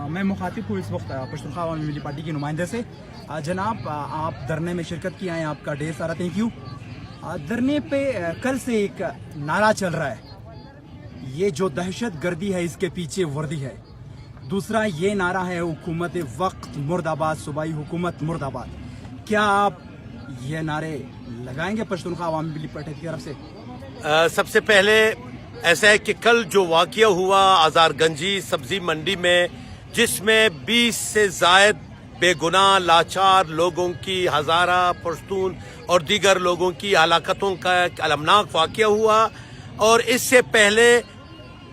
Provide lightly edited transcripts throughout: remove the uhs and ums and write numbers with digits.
میں مخاطب ہوں اس وقت پشتونخوا عوامی ملی پارٹی کے نمائندے سے. جناب آپ دھرنے میں شرکت کی ہیں, آپ کا ڈھیر سارا تھینک یو. دھرنے پہ کل سے ایک نعرہ چل رہا ہے, یہ جو دہشت گردی ہے اس کے پیچھے وردی ہے. دوسرا یہ نعرہ ہے حکومت وقت مرد آباد, صوبائی حکومت مرد آباد. کیا آپ یہ نعرے لگائیں گے پشتونخوا عوامی ملی پارٹی کی طرف سے؟ سب سے پہلے ایسا ہے کہ کل جو واقعہ ہوا آزار گنجی سبزی منڈی میں, جس میں 20 سے زائد بے گناہ لاچار لوگوں کی, ہزارہ پشتون اور دیگر لوگوں کی ہلاکتوں کا ایک المناک واقعہ ہوا. اور اس سے پہلے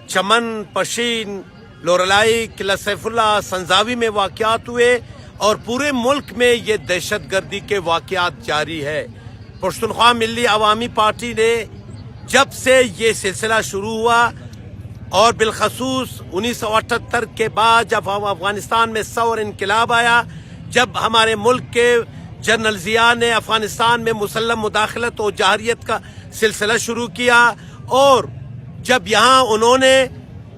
چمن, پشین, لورلائی, قلعہ سیف اللہ, سنزاوی میں واقعات ہوئے اور پورے ملک میں یہ دہشت گردی کے واقعات جاری ہے. پشتونخوا ملی عوامی پارٹی نے جب سے یہ سلسلہ شروع ہوا اور بالخصوص 1978 کے بعد جب افغانستان میں ثور انقلاب آیا, جب ہمارے ملک کے جنرل ضیاء نے افغانستان میں مسلح مداخلت اور جارحیت کا سلسلہ شروع کیا, اور جب یہاں انہوں نے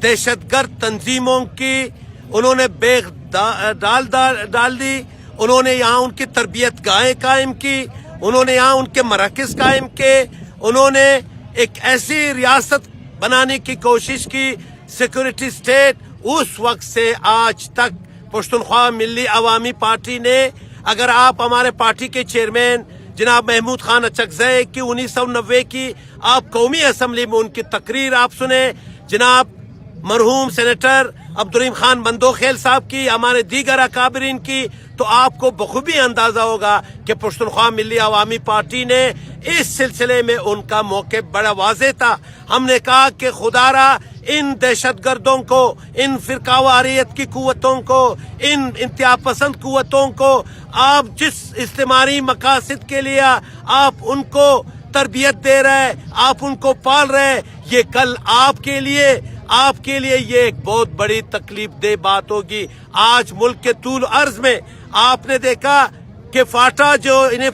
دہشت گرد تنظیموں کی انہوں نے بیغ ڈال دی, انہوں نے یہاں ان کی تربیت گاہیں قائم کی, انہوں نے یہاں ان کے مراکز قائم کیے, انہوں نے ایک ایسی ریاست بنانے کی کوشش کی سیکورٹی اسٹیٹ. اس وقت سے آج تک پشتونخوا ملی عوامی پارٹی نے, اگر آپ ہمارے پارٹی کے چیئرمین جناب محمود خان اچکزئی کی 1990 کی آپ قومی اسمبلی میں ان کی تقریر آپ سنیں, جناب مرحوم سینیٹر عبدالرحیم خان بندوخیل صاحب کی, ہمارے دیگر اکابرین کی, تو آپ کو بخوبی اندازہ ہوگا کہ پشتونخوا ملی عوامی پارٹی نے اس سلسلے میں ان کا موقف بڑا واضح تھا. ہم نے کہا کہ خدا را ان دہشت گردوں کو, ان فرقہ واریت کی قوتوں کو, ان انتہا پسند قوتوں کو آپ جس استعماری مقاصد کے لیے آپ ان کو تربیت دے رہے, آپ ان کو پال رہے, یہ کل آپ کے لیے یہ ایک بہت بڑی تکلیف دہ بات ہوگی. آج ملک کے طول عرض میں آپ نے دیکھا کہ فاٹا, جو انہیں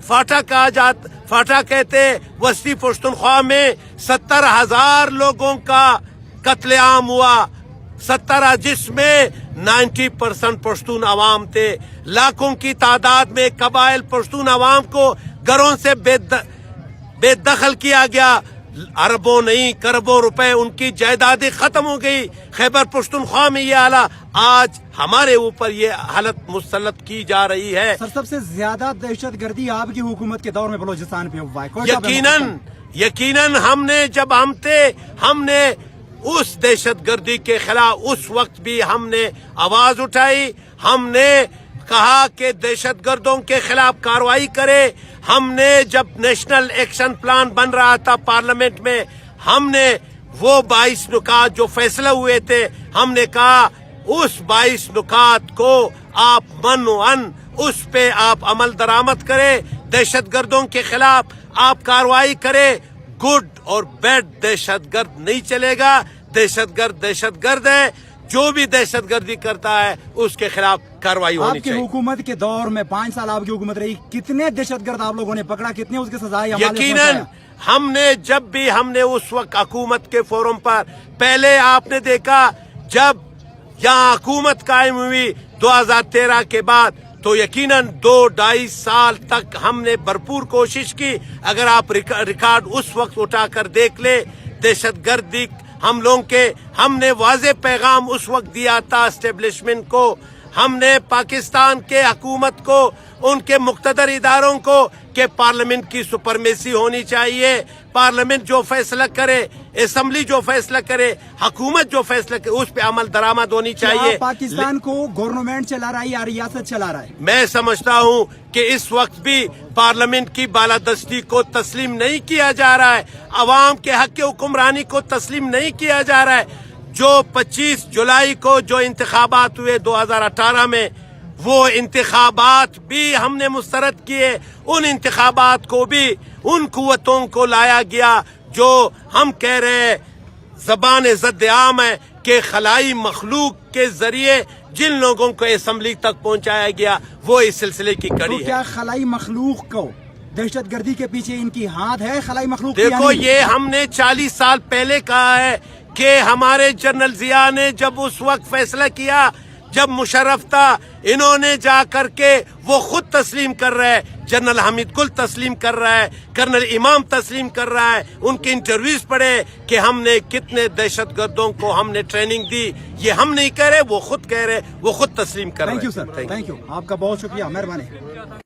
فاٹا کہا جاتا, فاٹا کہتے, وسطی پشتونخوا میں 70,000 لوگوں کا قتل عام ہوا, 70 جس میں 90% پشتون عوام تھے. لاکھوں کی تعداد میں قبائل پشتون عوام کو گھروں سے بے دخل کیا گیا, اربوں نہیں کروڑوں روپے ان کی جائیدادیں ختم ہو گئی. خیبر پشتونخوا میں یہ حالت, آج ہمارے اوپر یہ حالت مسلط کی جا رہی ہے. سر سب سے زیادہ دہشت گردی آپ کی حکومت کے دور میں بلوچستان پہ ہوا ہے. یقیناً ہم نے اس دہشت گردی کے خلاف اس وقت بھی ہم نے آواز اٹھائی. ہم نے کہا کہ دہشت گردوں کے خلاف کارروائی کرے. ہم نے جب نیشنل ایکشن پلان بن رہا تھا پارلیمنٹ میں, ہم نے وہ 22 نکات جو فیصلہ ہوئے تھے, ہم نے کہا اس 22 نکات کو آپ اس پہ آپ عمل درآمد کرے, دہشت گردوں کے خلاف آپ کارروائی کرے. گڈ اور بیڈ دہشت گرد نہیں چلے گا. دہشت گرد ہے, جو بھی دہشت گردی کرتا ہے اس کے خلاف کارروائی ہونی چاہیے. آپ کی حکومت کے دور میں 5 سال آپ کی حکومت رہی, کتنے دہشت گرد آپ لوگوں نے پکڑا, کتنے اس کی سزائیں؟ یقیناً ہم نے اس وقت حکومت کے فورم پر, پہلے آپ نے دیکھا جب یہاں حکومت قائم ہوئی 2013 کے بعد, تو یقیناً 2-2.5 سال تک ہم نے بھرپور کوشش کی. اگر آپ ریکارڈ اس وقت اٹھا کر دیکھ لے, دہشت گردی ہم نے واضح پیغام اس وقت دیا تھا اسٹیبلشمنٹ کو. ہم نے پاکستان کے حکومت کو, ان کے مقتدر اداروں کو, کہ پارلیمنٹ کی سپرمیسی ہونی چاہیے. پارلیمنٹ جو فیصلہ کرے, اسمبلی جو فیصلہ کرے, حکومت جو فیصلہ کرے, اس پہ عمل درآمد ہونی چاہیے. پاکستان کو گورنمنٹ چلا رہا ہے یا ریاست چلا رہا ہے؟ میں سمجھتا ہوں کہ اس وقت بھی پارلیمنٹ کی بالادستی کو تسلیم نہیں کیا جا رہا ہے, عوام کے حق حکمرانی کو تسلیم نہیں کیا جا رہا ہے. جو 25 جولائی کو جو انتخابات ہوئے 2018 میں, وہ انتخابات بھی ہم نے مسترد کیے. ان انتخابات کو بھی ان قوتوں کو لایا گیا جو ہم کہہ رہے ہیں زبان ضد عام ہے کہ خلائی مخلوق کے ذریعے جن لوگوں کو اسمبلی تک پہنچایا گیا وہ اس سلسلے کی کڑی ہے. کیا خلائی مخلوق کو دہشت گردی کے پیچھے ان کی ہاتھ ہے؟ خلائی مخلوق دیکھو, یہ ہم نے 40 سال پہلے کہا ہے کہ ہمارے جنرل ضیاء نے جب اس وقت فیصلہ کیا جب مشرف تھا، انہوں نے جا کر کے وہ خود تسلیم کر رہا ہے، جنرل حمید گل تسلیم کر رہا ہے، کرنل امام تسلیم کر رہا ہے، ان کے انٹرویوز پڑھے کہ ہم نے کتنے دہشت گردوں کو ہم نے ٹریننگ دی، یہ ہم نہیں کہہ رہے، وہ خود کہہ رہے، وہ خود تسلیم کر رہے thank you sir, thank you, آپ کا بہت شکریہ، مہربانی.